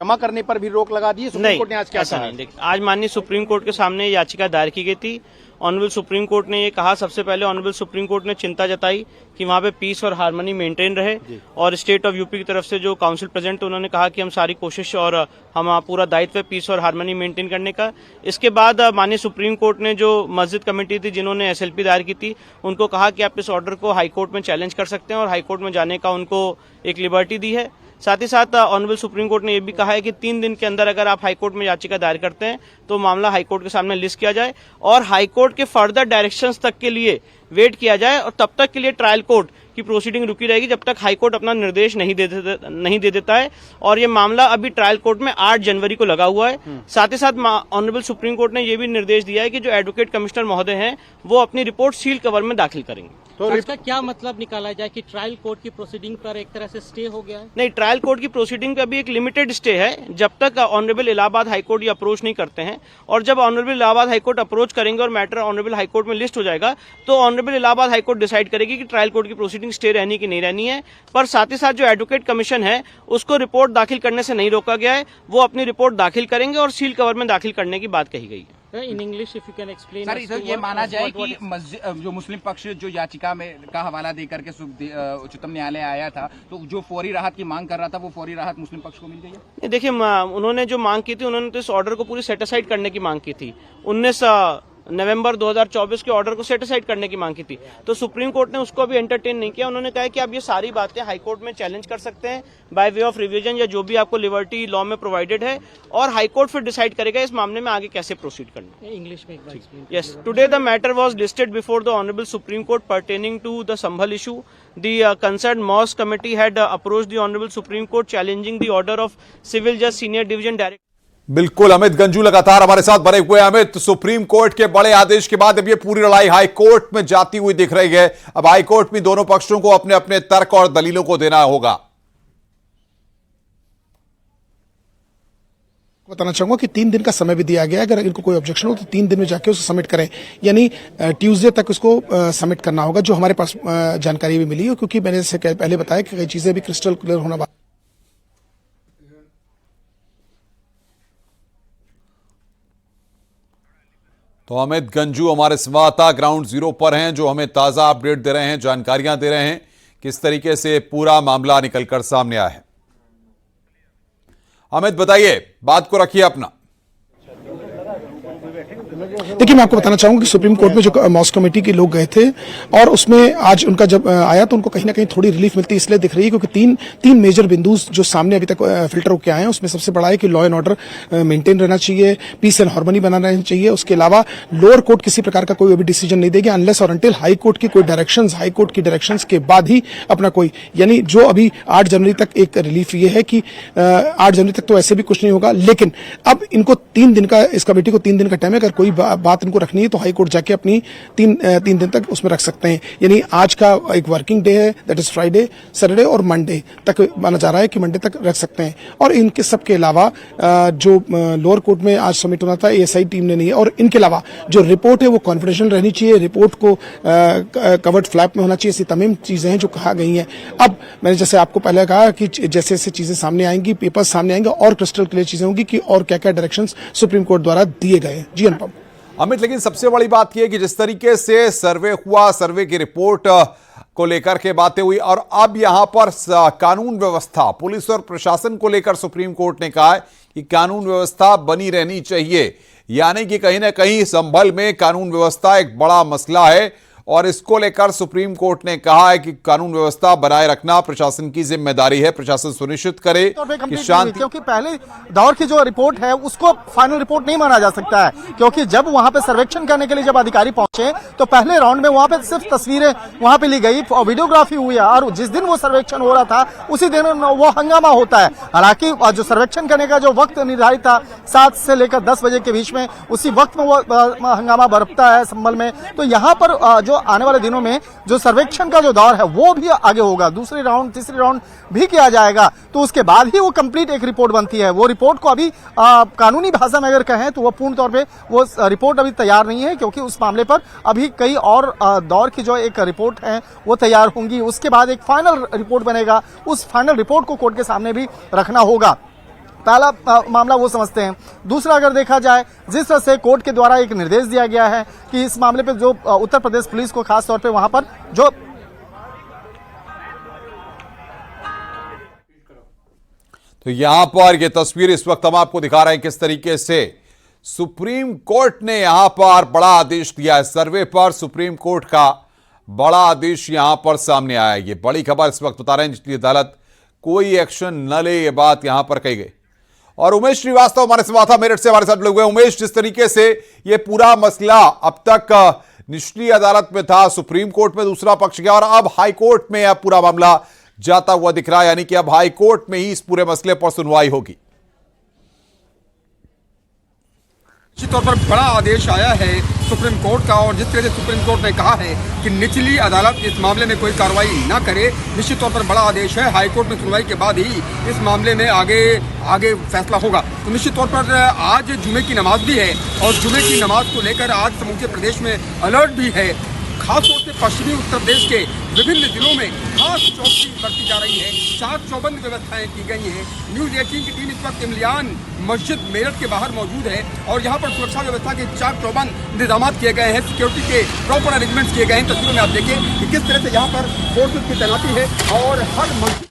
जमा करने पर भी रोक लगा दी है सुप्रीम कोर्ट ने। आज क्या कहा? नहीं, आज माननीय सुप्रीम कोर्ट के सामने याचिका दायर की गई थी। ऑनरेबल सुप्रीम कोर्ट ने ये कहा, सबसे पहले ऑनरेबल सुप्रीम कोर्ट ने चिंता जताई कि वहाँ पे पीस और हार्मनी मेंटेन रहे, और स्टेट ऑफ यूपी की तरफ से जो काउंसिल प्रेजेंट उन्होंने कहा कि हम सारी कोशिश और हम पूरा दायित्व है पीस और हार्मनी मेंटेन करने का। इसके बाद माननीय सुप्रीम कोर्ट ने जो मस्जिद कमेटी थी जिन्होंने एसएलपी दायर की थी, उनको कहा कि आप इस ऑर्डर को हाई कोर्ट में चैलेंज कर सकते हैं, और हाई कोर्ट में जाने का उनको एक लिबर्टी दी है। साथ ही साथ ऑनरेबल सुप्रीम कोर्ट ने यह भी कहा है कि 3 दिन के अंदर अगर आप हाईकोर्ट में याचिका दायर करते हैं तो मामला हाईकोर्ट के सामने लिस्ट किया जाए और हाईकोर्ट के फर्दर डायरेक्शंस तक के लिए वेट किया जाए, और तब तक के लिए ट्रायल कोर्ट की प्रोसीडिंग रुकी रहेगी जब तक हाईकोर्ट अपना निर्देश नहीं दे देता है। और ये मामला अभी ट्रायल कोर्ट में 8 जनवरी को लगा हुआ है। साथ ही साथ ऑनरेबल सुप्रीम कोर्ट ने यह भी निर्देश दिया है कि जो एडवोकेट कमिश्नर महोदय हैं वो अपनी रिपोर्ट सील कवर में दाखिल करेंगे। तो इसका क्या मतलब निकाला जाए कि ट्रायल कोर्ट की प्रोसीडिंग पर एक तरह से स्टे हो गया है? नहीं, ट्रायल कोर्ट की प्रोसीडिंग का भी एक लिमिटेड स्टे है जब तक ऑनरेबल इलाहाबाद हाईकोर्ट ये अप्रोच नहीं करते हैं, और जब ऑनरेबल इलाहाबाद हाईकोर्ट अप्रोच करेंगे और मैटर ऑनरेबल हाईकोर्ट में लिस्ट हो जाएगा तो ऑनरेबल इलाहाबाद हाईकोर्ट डिसाइड करेगी कि ट्रायल कोर्ट की प्रोसीडिंग स्टे रहनी कि नहीं रहनी है। पर साथ ही साथ जो एडवोकेट कमीशन है उसको रिपोर्ट दाखिल करने से नहीं रोका गया है, वो अपनी रिपोर्ट दाखिल करेंगे और सील कवर में दाखिल करने की बात कही गई है। In English if you can explain. Sir, ये माना जाए कि जो मुस्लिम पक्ष जो याचिका में का हवाला देकर के उच्चतम न्यायालय आया था, तो जो फौरी राहत की मांग कर रहा था वो फौरी राहत मुस्लिम पक्ष को मिल गई है? देखिए, उन्होंने जो मांग की थी, उन्होंने तो इस ऑर्डर को पूरी सेटिसाइड करने की मांग की थी। 19 नवंबर 2024 के ऑर्डर को सेटिसाइड करने की मांग की थी, तो सुप्रीम कोर्ट ने उसको अभी एंटरटेन नहीं किया। उन्होंने कहा कि आप ये सारी बातें हाई कोर्ट में चैलेंज कर सकते हैं बाय वे ऑफ रिवीजन, या जो भी आपको लिबर्टी लॉ में प्रोवाइडेड है, और हाई कोर्ट फिर डिसाइड करेगा इस मामले में आगे कैसे प्रोसीड करना। इंग्लिश में एक बार explain. Yes, today the matter was listed before the honourable Supreme Court pertaining to the Sambhal issue. The concerned mosque committee had approached the honourable Supreme Court challenging the order of civil जज senior division director. बिल्कुल, अमित गंजू लगातार हमारे साथ बने हुए। Amit, supreme court के बड़े आदेश के बाद अब ये पूरी लड़ाई हाई कोर्ट में जाती हुई दिख रही है। अब हाई कोर्ट में दोनों पक्षों को अपने अपने तर्क और दलीलों को देना होगा। बताना चाहूंगा कि 3 दिन का समय भी दिया गया। अगर इनको कोई ऑब्जेक्शन हो तो 3 दिन में जाके उसको सबमिट करें, यानी ट्यूसडे तक उसको सबमिट करना होगा, जो हमारे पास जानकारी भी मिली है, क्योंकि मैंने जैसे पहले बताया कि कई चीजें भी क्रिस्टल क्लियर होना बात। तो अमित गंजू हमारे संवाददाता ग्राउंड जीरो पर हैं, जो हमें ताजा अपडेट दे रहे हैं, जानकारियां दे रहे हैं किस तरीके से पूरा मामला निकलकर सामने आया है। अमित, बताइए, बात को रखिए अपना। देखिए, मैं आपको बताना चाहूंगा कि सुप्रीम कोर्ट में जो मॉस्क कमेटी के लोग गए थे, और उसमें आज उनका जब आया तो उनको कहीं ना कहीं थोड़ी रिलीफ मिलती इसलिए दिख रही है, क्योंकि तीन मेजर बिंदु जो सामने अभी तक फिल्टर होकर आए हैं, उसमें सबसे बड़ा है कि लॉ एंड ऑर्डर मेंटेन रहना चाहिए, पीस एंड हार्मनी बनाना रहना चाहिए। उसके अलावा लोअर कोर्ट किसी प्रकार का कोई अभी डिसीजन नहीं देगी अनलेस और अनटिल हाई कोर्ट की कोई डायरेक्शंस, हाई कोर्ट की डायरेक्शंस के बाद ही अपना कोई, यानी जो अभी 8 जनवरी तक एक रिलीफ ये है कि 8 जनवरी तक तो ऐसे भी कुछ नहीं होगा, लेकिन अब इनको 3 दिन का, इस कमेटी को 3 दिन का टाइम है। अगर कोई बात इनको रखनी है तो हाई कोर्ट जाके अपनी 3 दिन तक उसमें रख सकते हैं। यानी आज का एक वर्किंग डे है, दैट इज फ्राइडे, सैटरडे और मंडे तक माना जा रहा है कि मंडे तक रख सकते हैं। और इनके सब के अलावा जो लोअर कोर्ट में आज सबमिट होना था एएसआई टीम ने नहीं है, और इनके अलावा जो रिपोर्ट है वो कॉन्फिडेंशियल रहनी चाहिए, रिपोर्ट को कवर्ड फ्लैप में होना चाहिए। ऐसी तमाम चीजें हैं जो कहा गई हैं। अब मैंने जैसे आपको पहले कहा कि जैसे जैसे चीजें सामने आएंगी, पेपर्स सामने आएंगे, और क्रिस्टल क्लियर चीजें होंगी कि और क्या क्या डायरेक्शंस सुप्रीम कोर्ट द्वारा दिए गए। जी अनुपम। अमित, लेकिन सबसे बड़ी बात यह कि जिस तरीके से सर्वे हुआ, सर्वे की रिपोर्ट को लेकर के बातें हुई, और अब यहां पर कानून व्यवस्था, पुलिस और प्रशासन को लेकर सुप्रीम कोर्ट ने कहा है कि कानून व्यवस्था बनी रहनी चाहिए, यानी कि कहीं ना कहीं संभल में कानून व्यवस्था एक बड़ा मसला है, और इसको लेकर सुप्रीम कोर्ट ने कहा है कि कानून व्यवस्था बनाए रखना प्रशासन की जिम्मेदारी है, प्रशासन सुनिश्चित करे कि शांति। क्योंकि पहले दौर की जो रिपोर्ट है उसको फाइनल रिपोर्ट नहीं माना जा सकता है, क्योंकि जब वहां पे सर्वेक्षण करने के लिए जब अधिकारी पहुंचे तो पहले राउंड में वहां पे सिर्फ तस्वीरें वहां पे ली गई, वीडियोग्राफी हुई है, और जिस दिन वो सर्वेक्षण हो रहा था उसी दिन वो हंगामा होता है। हालांकि जो सर्वेक्षण करने का जो वक्त निर्धारित था 7 से लेकर 10 बजे के बीच में, उसी वक्त में वो हंगामा बरपता है संभल में। तो यहाँ पर जो आने वाले दिनों में जो सर्वेक्षण का जो दौर है वो भी आगे होगा, दूसरी राउंड, तीसरी राउंड भी किया जाएगा, तो उसके बाद ही वो कंप्लीट एक रिपोर्ट बनती है। वो रिपोर्ट को अभी कानूनी भाषा में अगर कहें तो वो पूर्ण तौर पे वो रिपोर्ट अभी तैयार नहीं है, क्योंकि उस मामले पर अभी कई और दौर की जो एक रिपोर्ट है वो तैयार होंगी। उसके बाद एक फाइनल रिपोर्ट बनेगा, उस फाइनल रिपोर्ट को कोर्ट के सामने भी रखना होगा। पहला मामला वो समझते हैं। दूसरा अगर देखा जाए, जिस तरह से कोर्ट के द्वारा एक निर्देश दिया गया है कि इस मामले पे जो उत्तर प्रदेश पुलिस को खास तौर पे वहां पर जो तो यहां पर यह तस्वीर इस वक्त हम आपको दिखा रहे हैं किस तरीके से सुप्रीम कोर्ट ने यहां पर बड़ा आदेश दिया है। सर्वे पर सुप्रीम कोर्ट का बड़ा आदेश यहां पर सामने आया है। ये बड़ी खबर इस वक्त बता रहे हैं, निचली अदालत कोई एक्शन न ले, ये बात यहां पर कही गई। और उमेश श्रीवास्तव हमारे संवाददाता मेरठ से हमारे साथ जुड़े हुए। उमेश, जिस तरीके से ये पूरा मसला अब तक निचली अदालत में था, सुप्रीम कोर्ट में दूसरा पक्ष गया और अब हाई कोर्ट में अब पूरा मामला जाता हुआ दिख रहा है, यानी कि अब हाई कोर्ट में ही इस पूरे मसले पर सुनवाई होगी। निश्चित तौर पर बड़ा आदेश आया है सुप्रीम कोर्ट का, और जिस तरह से सुप्रीम कोर्ट ने कहा है कि निचली अदालत इस मामले में कोई कार्रवाई ना करे, निश्चित तौर पर बड़ा आदेश है। हाई कोर्ट में सुनवाई के बाद ही इस मामले में आगे फैसला होगा। तो निश्चित तौर पर आज जुमे की नमाज भी है और जुमे की नमाज को लेकर आज समूचे प्रदेश में अलर्ट भी है। खासतौर से पश्चिमी उत्तर प्रदेश के विभिन्न जिलों में खास चौकसी बरती जा रही है। चाक चौबंद व्यवस्थाएं की गई हैं। न्यूज़ 18 की टीम इस वक्त इमलियान मस्जिद मेरठ के बाहर मौजूद है और यहाँ पर सुरक्षा व्यवस्था के चाक चौबंद इंतजाम किए गए हैं, सिक्योरिटी के प्रॉपर अरेंजमेंट्स किए गए हैं। तस्वीरों में आप देखिए कि किस तरह से यहाँ पर फोर्सेज की तैनाती है और हर मस्जिद